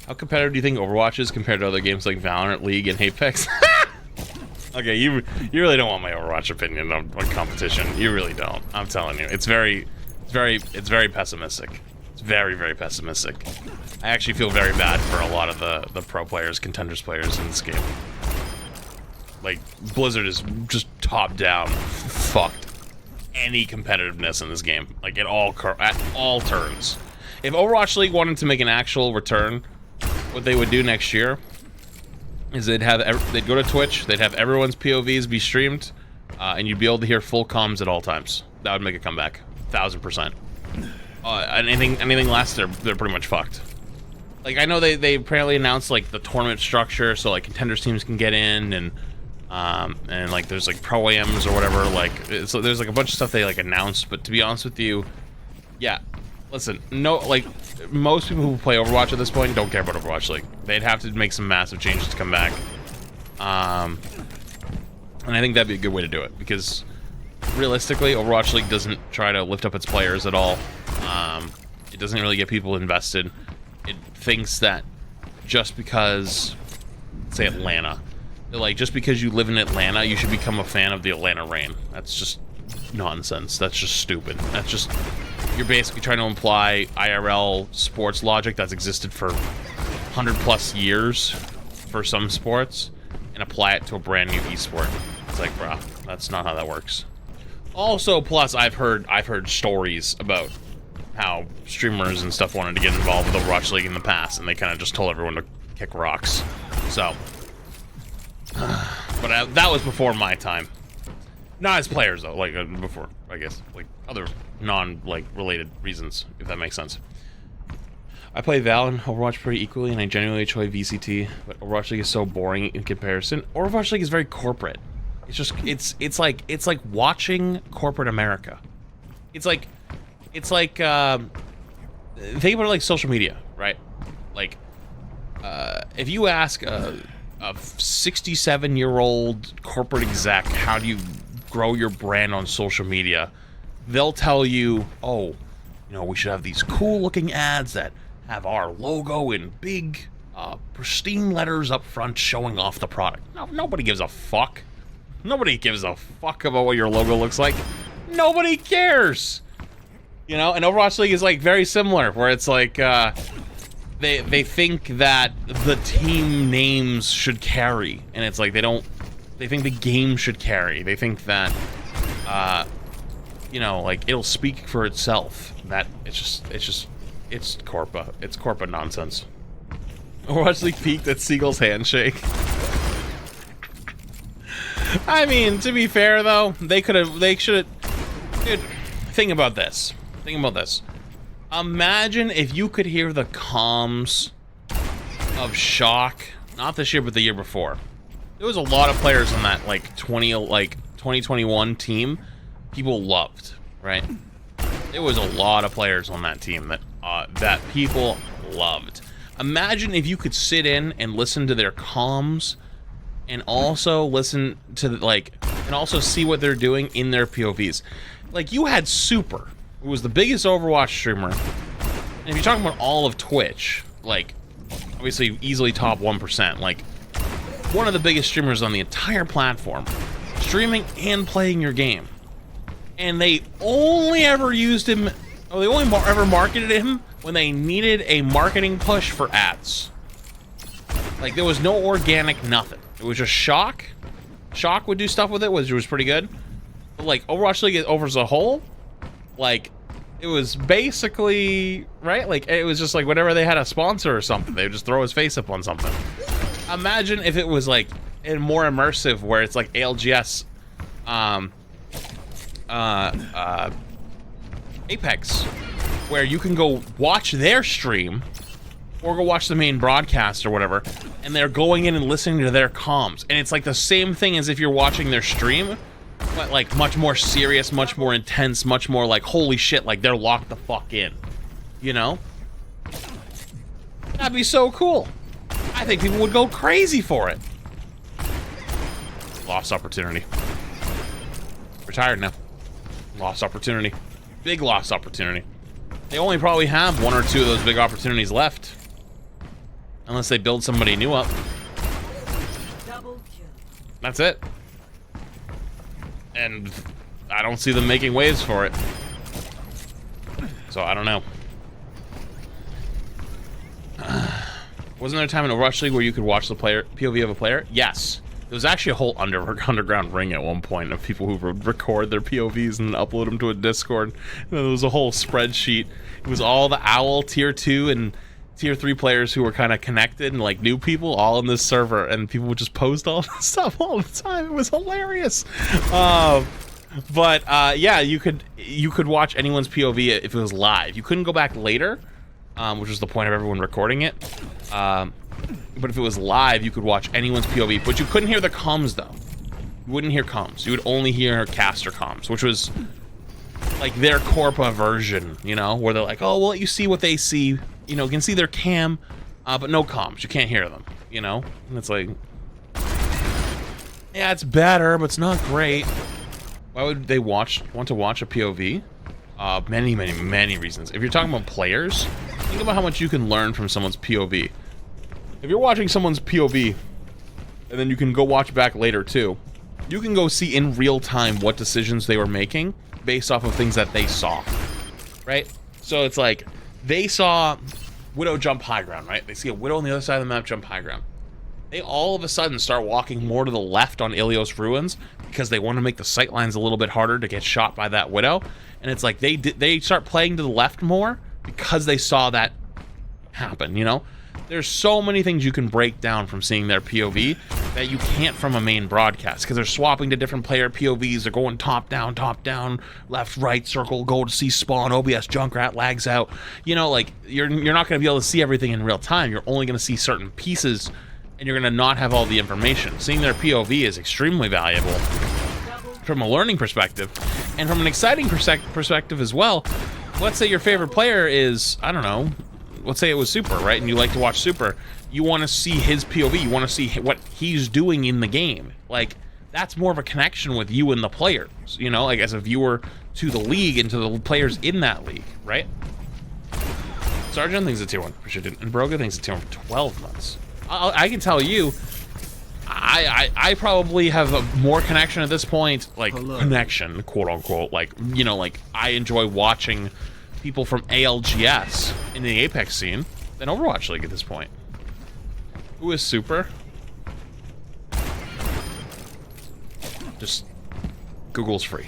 How competitive do you think Overwatch is compared to other games like Valorant, League, and Apex? Okay, you really don't want my Overwatch opinion on competition. You really don't. I'm telling you, it's very pessimistic. It's very pessimistic. I actually feel very bad for a lot of the pro players, contenders players in this game. Like, Blizzard is just top down fucked any competitiveness in this game, like at all turns. If Overwatch League wanted to make an actual return, what they would do next year is they'd go to Twitch, they'd have everyone's POVs be streamed, and you'd be able to hear full comms at all times. That would make a comeback, 1000%. Anything less, they're pretty much fucked. Like, I know they apparently announced like the tournament structure, so like contenders teams can get in, and like there's like pro-ams or whatever. Like, so there's like a bunch of stuff they like announced. But to be honest with you, yeah, listen, no, like most people who play Overwatch at this point don't care about Overwatch League. They'd have to make some massive changes to come back. And I think that'd be a good way to do it, because realistically, Overwatch League doesn't try to lift up its players at all. It doesn't really get people invested. It thinks that just because, say Atlanta, like just because you live in Atlanta, you should become a fan of the Atlanta Reign. That's just nonsense. That's just stupid. That's just, you're basically trying to imply IRL sports logic that's existed for 100+ years for some sports and apply it to a brand new esport. It's like, bruh, that's not how that works. Also, plus, I've heard stories about how streamers and stuff wanted to get involved with Overwatch League in the past, and they kind of just told everyone to kick rocks. So, but that was before my time. Not as players though, like before, I guess, like other related reasons, if that makes sense. I play Val and Overwatch pretty equally, and I genuinely enjoy VCT, but Overwatch League is so boring in comparison. Overwatch League is very corporate. It's just, it's like watching corporate America. It's like think about it like social media, right? Like, if you ask a 67-year-old corporate exec, how do you grow your brand on social media? They'll tell you, oh, you know, we should have these cool looking ads that have our logo in big, pristine letters up front showing off the product. No, nobody gives a fuck. Nobody gives a fuck about what your logo looks like. Nobody cares. You know, and Overwatch League is like very similar, where it's like they think that the team names should carry, and it's like they think the game should carry. They think that you know, like it'll speak for itself. That it's corpa nonsense. Overwatch League peaked at Seagull's handshake. I mean, to be fair though, they should have. Dude, think about this. Imagine if you could hear the comms of Shock, not this year, but the year before. There was a lot of players on that, like 2021 team, people loved, right? There was a lot of players on that team that people loved. Imagine if you could sit in and listen to their comms, and also listen to and also see what they're doing in their POVs. Like, you had Super, who was the biggest Overwatch streamer, and if you're talking about all of Twitch, like, obviously easily top 1%, like, one of the biggest streamers on the entire platform, streaming and playing your game. And they only ever used him, or they only ever marketed him when they needed a marketing push for ads. Like, there was no organic nothing. It was just Shock. Shock would do stuff with it, which was pretty good. But like, Overwatch League over as a whole, like, it was basically, right? Like, it was just like whenever they had a sponsor or something, they would just throw his face up on something. Imagine if it was like more immersive, where it's like ALGS, Apex, where you can go watch their stream or go watch the main broadcast or whatever, and they're going in and listening to their comms, and it's like the same thing as if you're watching their stream, but like much more serious, much more intense, much more like, holy shit, like they're locked the fuck in, you know? That'd be so cool. I think people would go crazy for it. Lost opportunity. Retired now. Lost opportunity. Big lost opportunity. They only probably have one or two of those big opportunities left. Unless they build somebody new up. That's it. And I don't see them making waves for it. So I don't know. Wasn't there a time in Overwatch League where you could watch the player POV of a player? Yes. There was actually a whole underground ring at one point of people who would record their POVs and upload them to a Discord. And there was a whole spreadsheet. It was all the OWL tier 2 and tier 3 players who were kind of connected and like new people all in this server, and people would just post all this stuff all the time. It was hilarious. But yeah, you could watch anyone's POV if it was live. You couldn't go back later, which was the point of everyone recording it. But if it was live, you could watch anyone's POV, but you couldn't hear the comms though. You wouldn't hear comms. You would only hear caster comms, which was like their Corpa version, you know, where they're like, oh, we'll let you see what they see. You know, you can see their cam, but no comms. You can't hear them, you know? And it's like, yeah, it's better, but it's not great. Why would they want to watch a POV? Many reasons. If you're talking about players, think about how much you can learn from someone's POV. If you're watching someone's POV, and then you can go watch back later too, you can go see in real time what decisions they were making based off of things that they saw, right? So it's like, they saw Widow jump high ground, right? They see a Widow on the other side of the map jump high ground. They all of a sudden start walking more to the left on Ilios Ruins because they want to make the sight lines a little bit harder to get shot by that Widow. And it's like they start playing to the left more because they saw that happen, you know? There's so many things you can break down from seeing their POV that you can't from a main broadcast, because they're swapping to different player POVs. They're going top down, left, right, circle, go to see spawn, OBS, Junkrat, lags out. You know, like, you're not going to be able to see everything in real time. You're only going to see certain pieces, and you're going to not have all the information. Seeing their POV is extremely valuable from a learning perspective, and from an exciting perspective as well. Let's say your favorite player is, I don't know, let's say it was Super, right? And you like to watch Super. You want to see his POV. You want to see what he's doing in the game. Like, that's more of a connection with you and the players, you know, like as a viewer to the league and to the players in that league, right? Sergeant thinks it's tier 1, which I didn't, and Broga thinks it's tier 1 for 12 months. I can tell you, I probably have a more connection at this point, like connection, quote unquote, like, you know, like I enjoy watching people from ALGS in the Apex scene than Overwatch League at this point. Who is Super? Just Google's free.